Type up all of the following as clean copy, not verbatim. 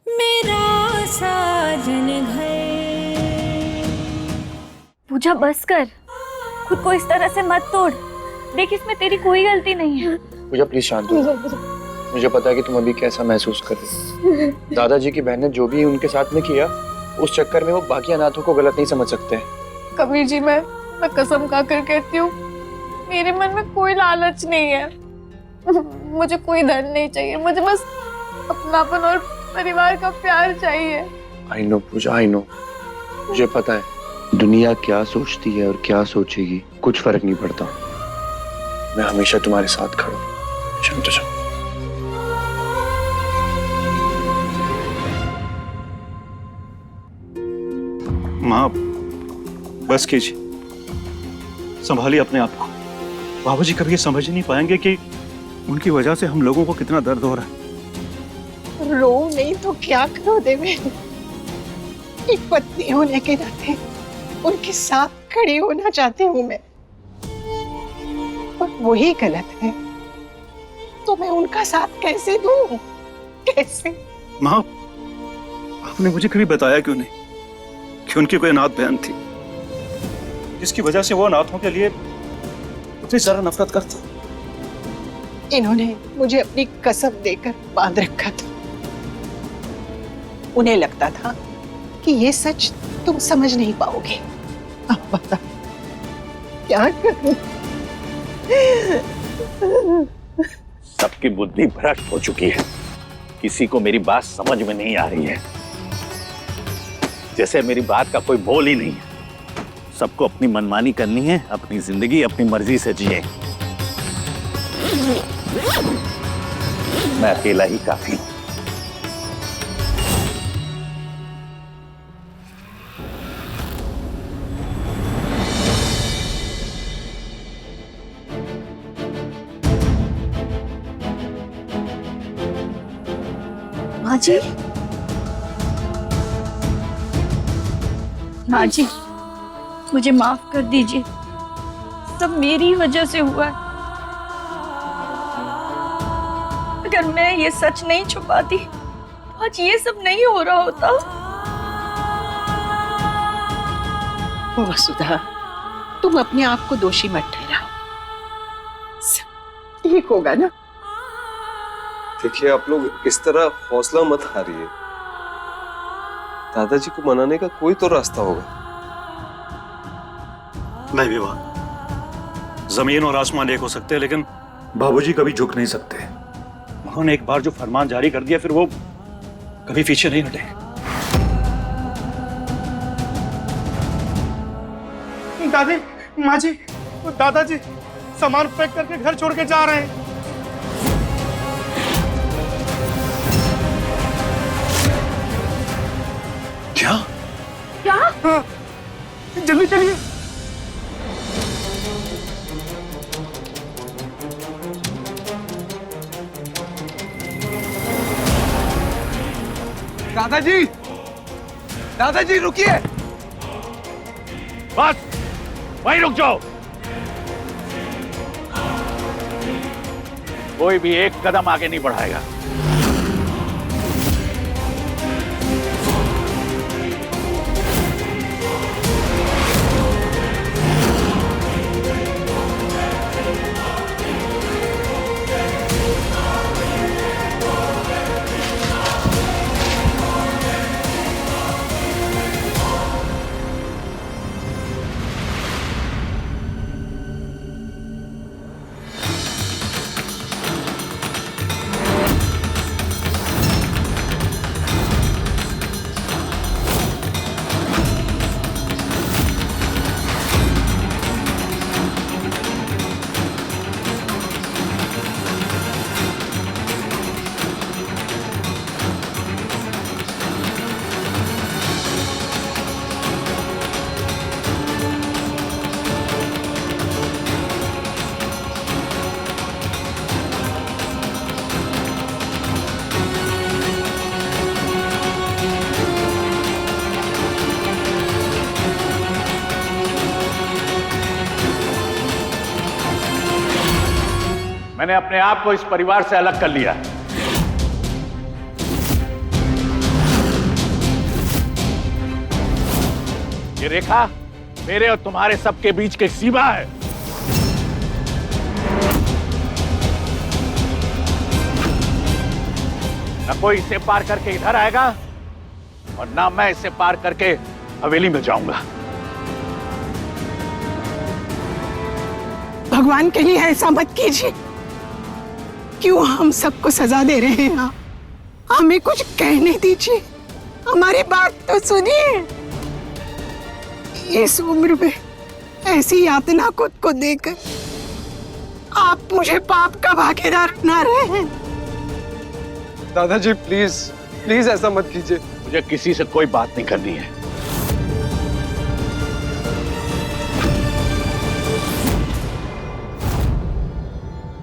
मेरा साजन घर। पूजा बस कर, खुद को इस तरह से मत तोड़। देख इसमें तेरी कोई गलती नहीं है। पूजा प्लीज शांत हो। मुझे पता है कि तुम अभी कैसा महसूस कर रही हो। दादाजी की बहन ने जो भी उनके साथ में किया, उस चक्कर में वो बाकी अनाथों को गलत नहीं समझ सकते। कबीर जी, मैं कसम खाकर कहती हूँ, मेरे मन में कोई लालच नहीं है। मुझे कोई धन नहीं चाहिए, मुझे बस अपनापन और परिवार का प्यार चाहिए। I know Pooja, I know. मुझे पता है दुनिया क्या सोचती है और क्या सोचेगी, कुछ फर्क नहीं पड़ता। मैं हमेशा तुम्हारे साथ खड़ा हूँ। चलो तो चलो। माँ बस कीजिए, संभालिए अपने आप को। बाबूजी कभी ये समझ ही नहीं पाएंगे कि उनकी वजह से हम लोगों को कितना दर्द हो रहा है। रो नहीं तो क्या करो देवे। एक पत्नी होने के नाते उनके साथ खड़ी होना चाहती हूँ मैं, और वही गलत है तो मैं उनका साथ कैसे दूं? कैसे? माँ आपने मुझे कभी बताया क्यों नहीं कि उनकी कोई अनाथ बहन थी जिसकी वजह से वो अनाथों के लिए इतनी सारा नफरत करता। इन्होंने मुझे अपनी कसम देकर बांध रखा था। उन्हें लगता था कि ये सच तुम समझ नहीं पाओगे। अब बता क्या करूं? सबकी बुद्धि भ्रष्ट हो चुकी है, किसी को मेरी बात समझ में नहीं आ रही है, जैसे मेरी बात का कोई मोल ही नहीं है। सबको अपनी मनमानी करनी है, अपनी जिंदगी अपनी मर्जी से जिए। मैं अकेला ही काफी हूं। माँ जी, माँ जी मुझे माफ कर दीजिए, सब मेरी वजह से हुआ है। अगर मैं ये सच नहीं छुपाती तो आज ये सब नहीं हो रहा होता। वसुधा, तुम अपने आप को दोषी मत ठहराओ, सब ठीक होगा ना? देखिए आप लोग इस तरह हौसला मत हारिए। दादाजी को मनाने का कोई तो रास्ता होगा। नहीं विवाह, जमीन और आसमान एक हो सकते हैं लेकिन बाबूजी कभी झुक नहीं सकते। उन्होंने एक बार जो फरमान जारी कर दिया फिर वो कभी पीछे नहीं हटेंगे। दादी, माँ जी, दादाजी सामान पैक करके घर छोड़ के जा रहे हैं। क्या? क्या? हाँ, जल्दी चलिए। दादाजी, दादाजी रुकिए। बस वहीं रुक जाओ। कोई भी एक कदम आगे नहीं बढ़ाएगा। मैंने अपने आप को इस परिवार से अलग कर लिया। ये रेखा मेरे और तुम्हारे सबके बीच की सीमा है। न कोई इसे पार करके इधर आएगा और ना मैं इसे पार करके हवेली में जाऊंगा। भगवान के लिए ऐसा मत कीजिए। क्यों हम सबको सजा दे रहे हैं आप? हमें कुछ कहने दीजिए, हमारी बात तो सुनिए। इस उम्र में ऐसी यातना खुद को देकर आप मुझे पाप का भागीदार बना रहे हैं। दादाजी प्लीज प्लीज ऐसा मत कीजिए। मुझे किसी से कोई बात नहीं करनी है।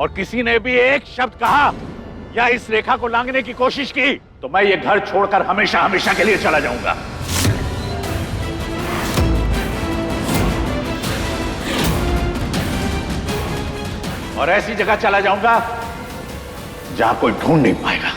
और किसी ने भी एक शब्द कहा या इस रेखा को लांघने की कोशिश की तो मैं ये घर छोड़कर हमेशा हमेशा के लिए चला जाऊंगा। और ऐसी जगह चला जाऊंगा जहां कोई ढूंढ नहीं पाएगा।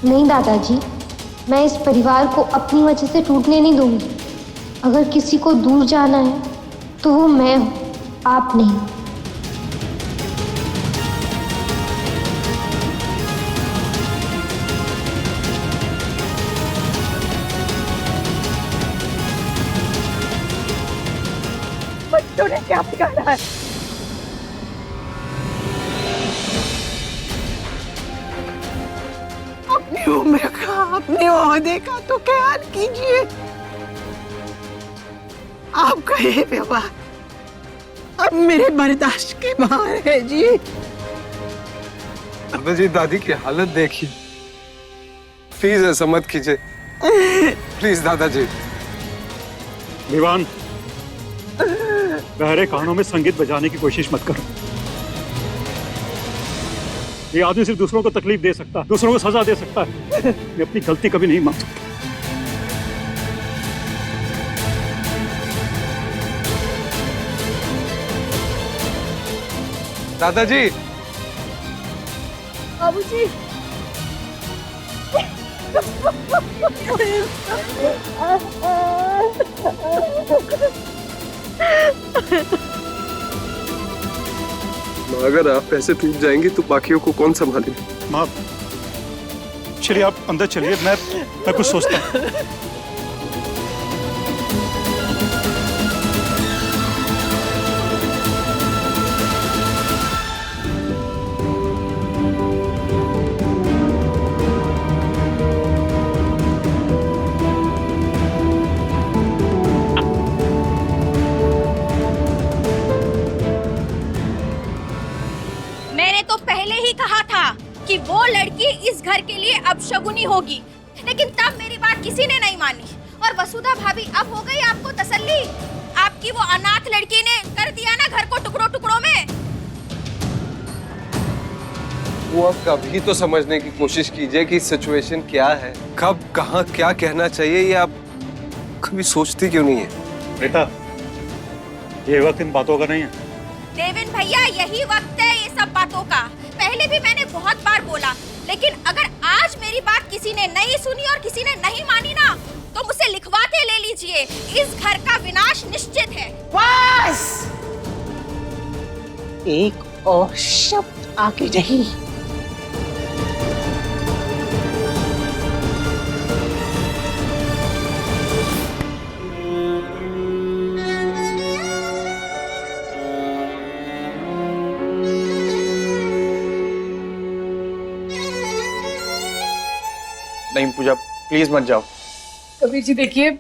नहीं दादाजी, मैं इस परिवार को अपनी वजह से टूटने नहीं दूंगी। अगर किसी को दूर जाना है तो वो मैं हूं, आप नहीं। बच्चों ने क्या बिगाड़ा है? अपनी उम्र का, अपने ओहदे का तो ख्याल कीजिए। आपका ये व्यवहार अब मेरे बर्दाश्त के बाहर है जी। दादाजी दादी की हालत देखिए, प्लीज ऐसा मत कीजिए। प्लीज दादाजी। विवान, बहरे कानों में संगीत बजाने की कोशिश मत करो। ये आदमी सिर्फ दूसरों को तकलीफ दे सकता है, दूसरों को सजा दे सकता है। ये अपनी गलती कभी नहीं मान सकता। दादाजी। बाबूजी। अगर आप ऐसे टूट जाएंगे तो बाकियों को कौन संभालेगा? माँ, चलिए आप अंदर चलिए, मैं कुछ सोचता हूँ। मैंने तो पहले ही कहा था कि वो लड़की इस घर के लिए अपशगुनी होगी, लेकिन तब मेरी बात किसी ने नहीं मानी। और वसुधा भाभी, अब हो गई आपको तसल्ली? आपकी वो अनाथ लड़की ने कर दिया ना घर को टुकड़ों टुकड़ों में। वो आप कभी तो समझने की कोशिश कीजिए कि सिचुएशन क्या है, कब कहाँ क्या कहना चाहिए, ये आप कभी सोचती क्यों नहीं है? बेटा, ये वक्त इन बातों का नहीं है। देवेन भैया, यही वक्त है ये सब बातों का। पहले भी मैंने बहुत बार बोला, लेकिन अगर आज मेरी बात किसी ने नहीं सुनी और किसी ने नहीं मानी ना, तो मुझसे लिखवा के ले लीजिए। इस घर का विनाश निश्चित है। बस एक और शब्द आगे नहीं। नहीं पूजा, प्लीज मत जाओ। कबीर जी देखिए,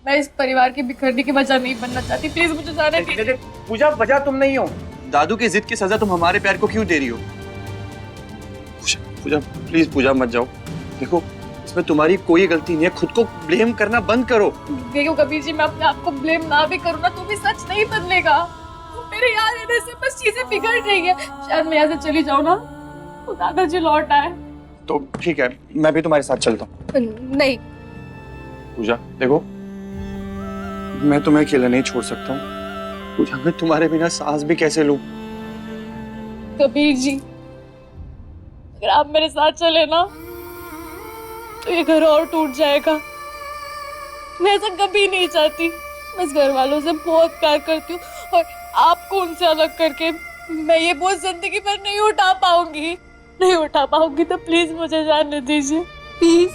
मैं इस परिवार के बिखरने की वजह नहीं बनना चाहती। प्लीज मुझे जाने दीजिए। पूजा, वजह तुम नहीं हो। दादू की जिद की सजा तुम हमारे प्यार को क्यों दे रही हो? पूजा प्लीज, पूजा मत जाओ। देखो, इसमें तुम्हारी कोई गलती नहीं है, खुद को ब्लेम करना बंद करो। देखो कबीर जी, मैं अपने आप को ब्लेम ना भी करूँ ना तो भी सच नहीं बदलेगा। मेरे यहाँ रहने से बस चीजें बिगड़ रही है। शायद मैं यहाँ से चली जाऊँ ना तो दादाजी लौट आए। तो ठीक है, मैं भी तुम्हारे साथ चलता हूँ। नहीं पूजा देखो, मैं तुम्हें अकेला नहीं छोड़ सकता हूँ। पूजा मैं तुम्हारे बिना सांस भी कैसे लूं? कबीर जी, अगर आप मेरे साथ चले ना तो ये घर और टूट जाएगा। मैं ऐसा कभी नहीं चाहती। मैं इस घर वालों से बहुत प्यार करती हूँ और आपको उनसे अलग करके मैं ये बोझ जिंदगी भर नहीं उठा पाऊंगी। तो प्लीज मुझे जाने दीजिए, प्लीज।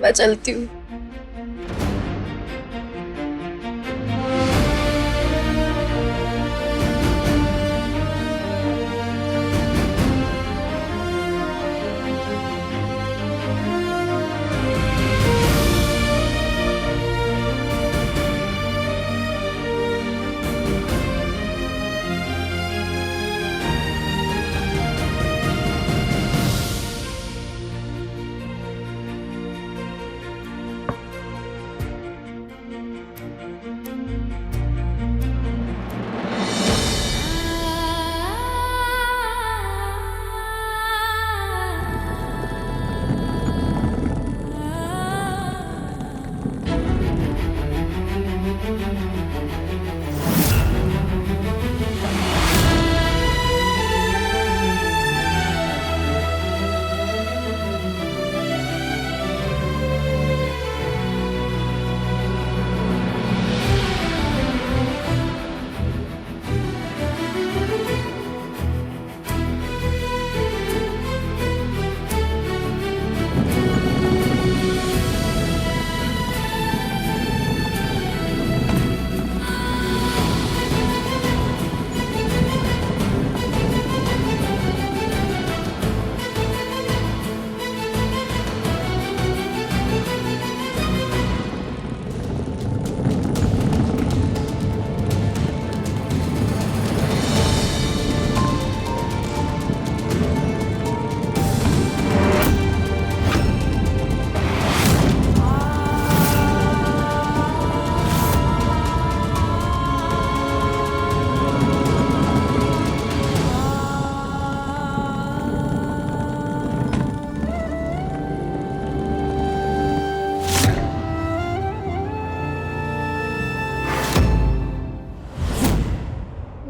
मैं चलती हूँ।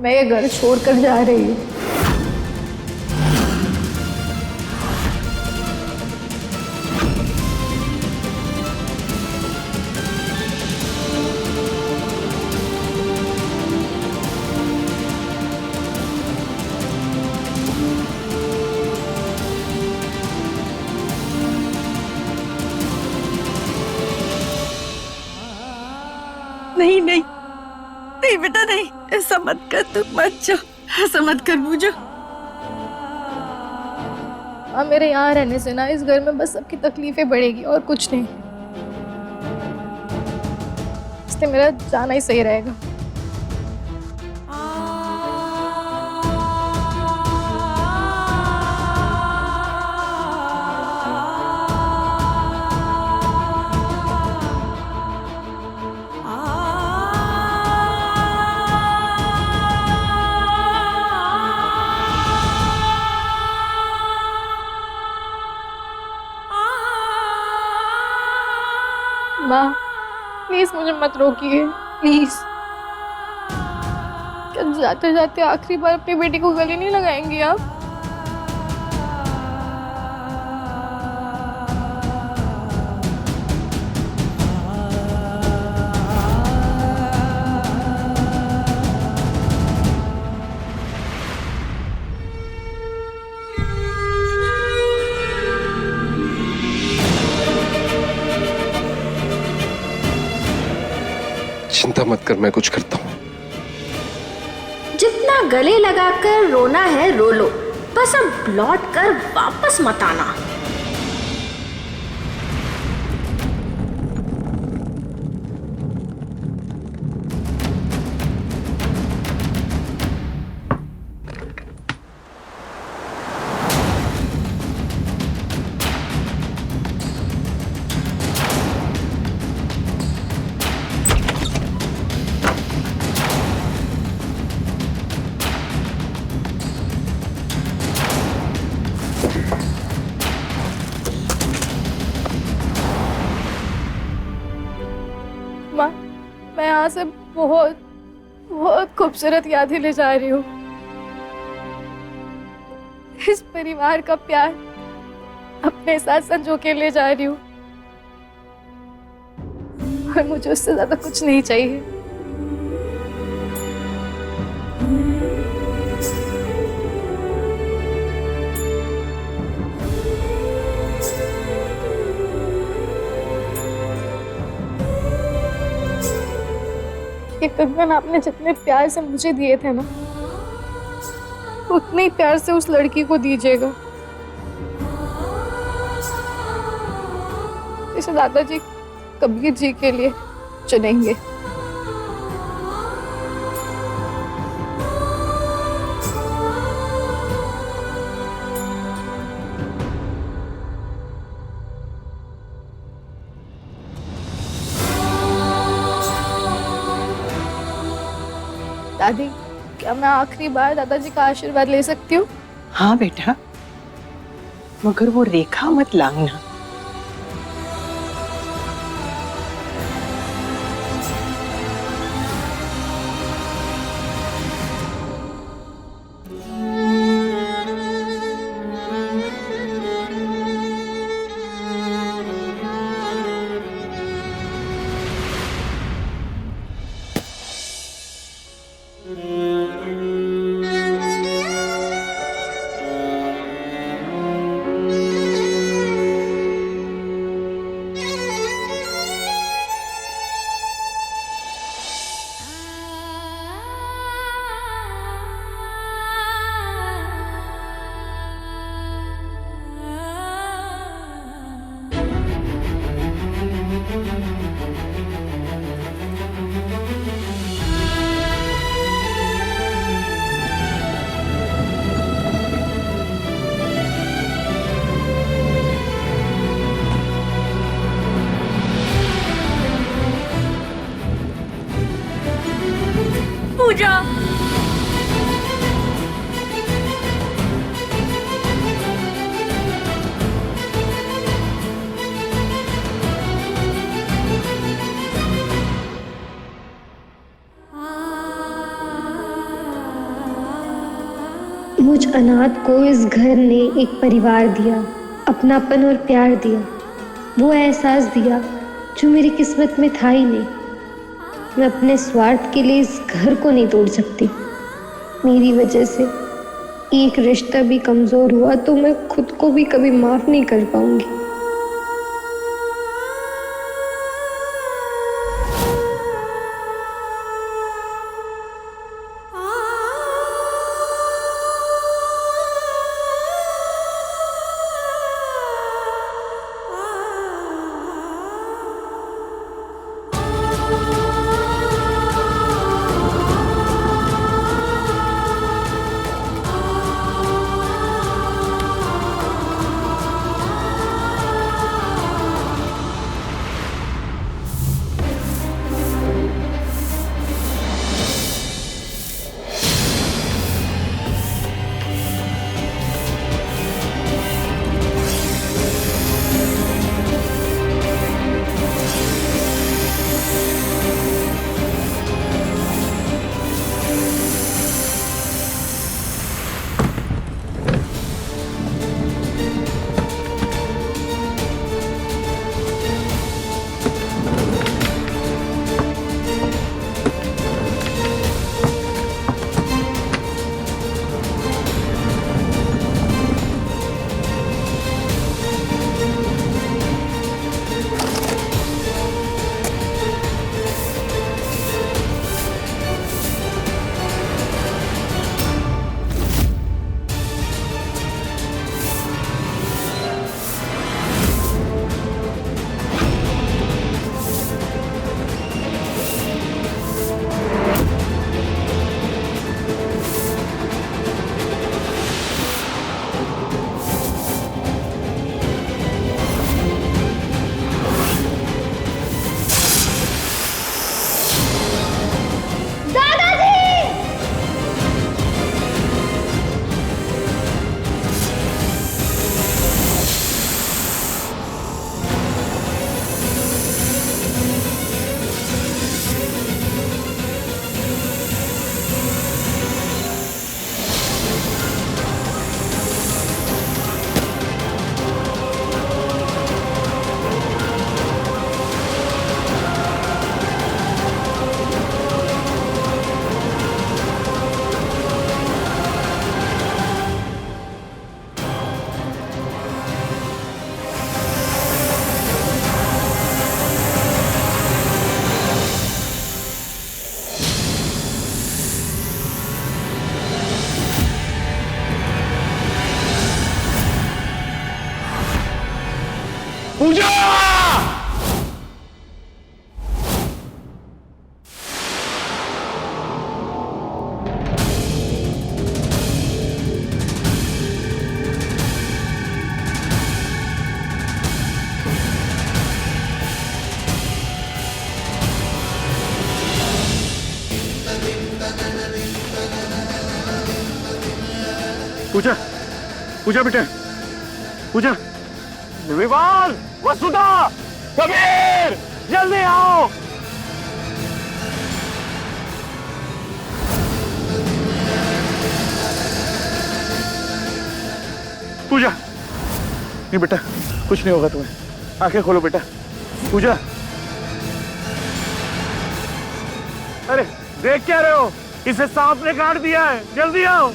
मैं ये घर छोड़कर जा रही हूँ। नहीं नहीं नहीं बेटा, नहीं, ऐसा मत कर, तुम मत जाओ, ऐसा मत कर पूजा। मेरे यहाँ रहने से ना इस घर में बस सबकी तकलीफें बढ़ेगी और कुछ नहीं। इसलिए मेरा जाना ही सही रहेगा। माँ, प्लीज मुझे मत रोकिए, प्लीज। क्या जाते जाते आखिरी बार अपनी बेटी को गले नहीं लगाएंगी आप? चिंता मत कर, मैं कुछ करता हूँ। जितना गले लगाकर रोना है रो लो, बस अब लौट कर वापस मत आना। यहाँ से बहुत बहुत खूबसूरत यादें ले जा रही हूँ। इस परिवार का प्यार अपने साथ संजो के ले जा रही हूँ और मुझे उससे ज्यादा कुछ नहीं चाहिए। ये कंगन आपने जितने प्यार से मुझे दिए थे ना, उतने ही प्यार से उस लड़की को दीजिएगा जिसे दादाजी कबीर जी के लिए चुनेंगे। दादी, क्या मैं आखिरी बार दादाजी का आशीर्वाद ले सकती हूँ? हाँ बेटा, मगर वो रेखा मत लांघना। पूजा, मुझ अनाथ को इस घर ने एक परिवार दिया, अपनापन और प्यार दिया, वो एहसास दिया जो मेरी किस्मत में था ही नहीं। मैं अपने स्वार्थ के लिए इस घर को नहीं तोड़ सकती। मेरी वजह से एक रिश्ता भी कमजोर हुआ तो मैं खुद को भी कभी माफ नहीं कर पाऊंगी। पूजा! पूजा, पूजा बेटे, पूजा। विवान, वसुधा, कबीर, जल्दी आओ। पूजा, नहीं बेटा, कुछ नहीं होगा तुम्हें। आंखें खोलो बेटा। पूजा, अरे देख क्या रहे हो? इसे सांप ने काट दिया है, जल्दी आओ।